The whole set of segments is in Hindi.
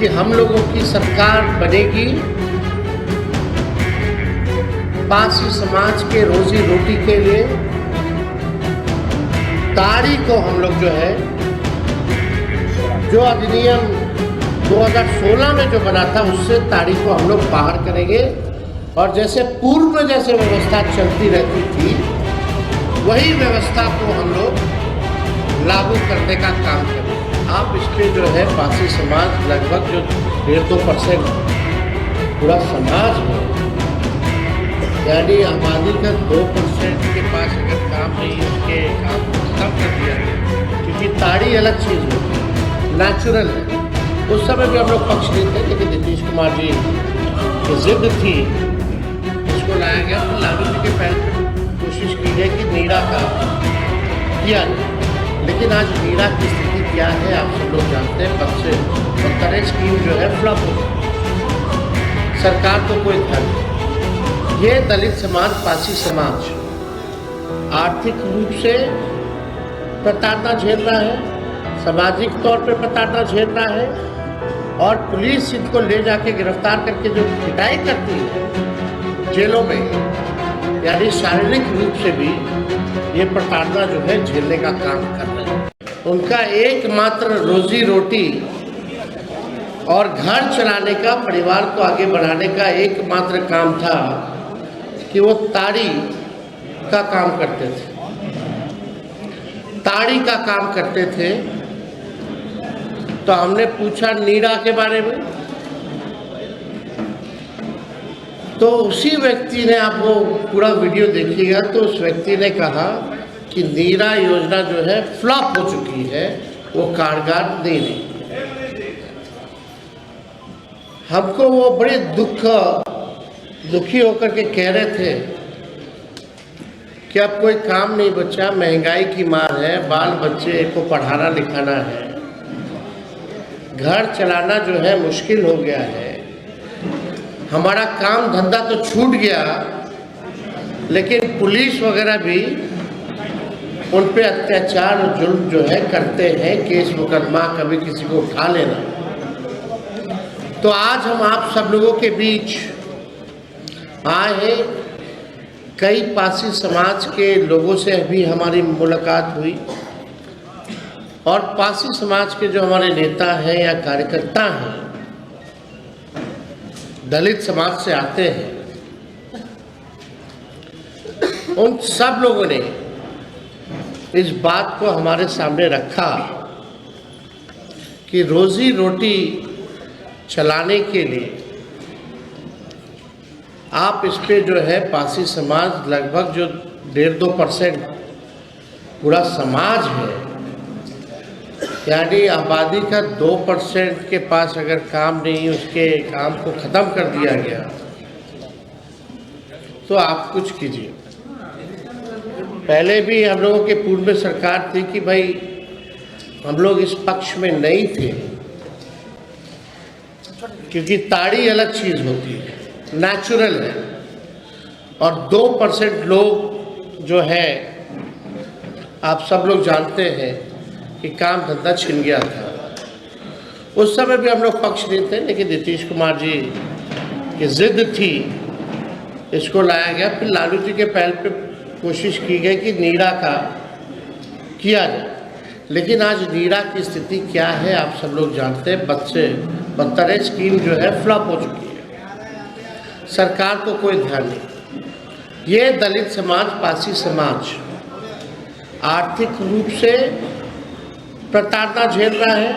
कि हम लोगों की सरकार बनेगी, पासी समाज के रोजी रोटी के लिए ताड़ी को हम लोग जो है, जो अधिनियम 2016 में जो बना था उससे ताड़ी को हम लोग बाहर करेंगे और जैसे पूर्व में जैसे व्यवस्था चलती रहती थी वही व्यवस्था को हम लोग लागू करने का काम करें। आप इसके जो है पासी समाज लगभग जो 1.5% पूरा समाज है, यानी आबादी का 2% के पास अगर काम नहीं है उसके काम को खत्म कर दिया गया, क्योंकि ताड़ी अलग चीज़ होती है, नेचुरल है। उस समय भी हम लोग पक्ष नहीं थे, लेकिन नीतीश कुमार जी की जिद थी, इसको लाया गया। तो लालू जी के पहले कोशिश की गई कि नीरा का किया, लेकिन आज नीरा की स्थिति क्या है आप सब लोग जानते हैं। बदसे स्कीम जो है फ्लॉप हो गई, सरकार को कोई ध्यान नहीं। ये दलित समाज, पासी समाज आर्थिक रूप से प्रताड़ना झेल रहा है, सामाजिक तौर पर प्रताड़ना झेल रहा है और पुलिस इनको ले जाके गिरफ्तार करके जो पिटाई करती है जेलों में, यानी शारीरिक रूप से भी ये प्रताड़ना जो है झेलने का काम कर रहे हैं। उनका एकमात्र रोजी रोटी और घर चलाने का, परिवार को आगे बढ़ाने का एकमात्र काम था कि वो ताड़ी का काम करते थे, ताड़ी का काम करते थे। तो हमने पूछा नीरा के बारे में, तो उसी व्यक्ति ने, आप वो पूरा वीडियो देखिएगा, तो उस व्यक्ति ने कहा कि नीरा योजना जो है फ्लॉप हो चुकी है, वो कारगर नहीं रही। हमको वो बड़े दुखी होकर के कह रहे थे कि अब कोई काम नहीं बचा, महंगाई की मार है, बाल बच्चे को पढ़ाना लिखाना है, घर चलाना जो है मुश्किल हो गया है, हमारा काम धंधा तो छूट गया, लेकिन पुलिस वगैरह भी उन पे अत्याचार और जुल्म जो है करते हैं, केस मुकदमा, कभी किसी को उठा लेना। तो आज हम आप सब लोगों के बीच आए हैं। कई पासी समाज के लोगों से भी हमारी मुलाकात हुई और पासी समाज के जो हमारे नेता हैं या कार्यकर्ता हैं, दलित समाज से आते हैं, उन सब लोगों ने इस बात को हमारे सामने रखा कि रोजी रोटी चलाने के लिए आप इस पे जो है पासी समाज लगभग जो 1.5% पूरा समाज है, यानी आबादी का 2% के पास अगर काम नहीं, उसके काम को ख़त्म कर दिया गया, तो आप कुछ कीजिए। पहले भी हम लोगों के पूर्व में सरकार थी कि भाई हम लोग इस पक्ष में नहीं थे, क्योंकि ताड़ी अलग चीज़ होती है, नेचुरल है, और 2% लोग जो है आप सब लोग जानते हैं कि काम धंधा छिन गया था। उस समय भी हम लोग पक्ष नहीं थे, लेकिन नीतीश कुमार जी की जिद थी, इसको लाया गया। फिर लालू जी के पहल पे कोशिश की गई कि नीरा का किया जाए, लेकिन आज नीरा की स्थिति क्या है आप सब लोग जानते हैं। बदसे स्कीम जो है फ्लॉप हो चुकी है, सरकार को कोई ध्यान नहीं। ये दलित समाज, पासी समाज आर्थिक रूप से प्रताड़ना झेल रहा है,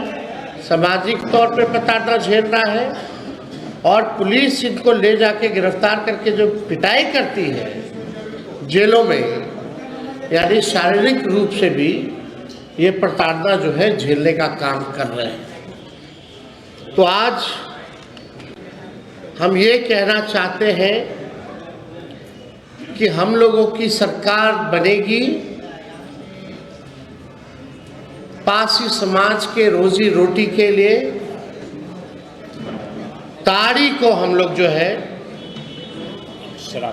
सामाजिक तौर पर प्रताड़ना झेल रहा है और पुलिस इनको ले जाके गिरफ्तार करके जो पिटाई करती है जेलों में, यानी शारीरिक रूप से भी ये प्रताड़ना जो है झेलने का काम कर रहे हैं। तो आज हम ये कहना चाहते हैं कि हम लोगों की सरकार बनेगी, पासी समाज के रोजी रोटी के लिए ताड़ी को हम लोग जो है,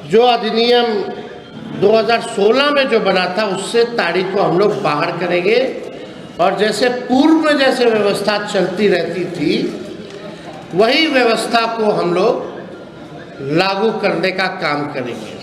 जो अधिनियम 2016 में जो बना था उससे ताड़ी को हम लोग बाहर करेंगे और जैसे पूर्व में जैसे व्यवस्था चलती रहती थी वही व्यवस्था को हम लोग लागू करने का काम करेंगे।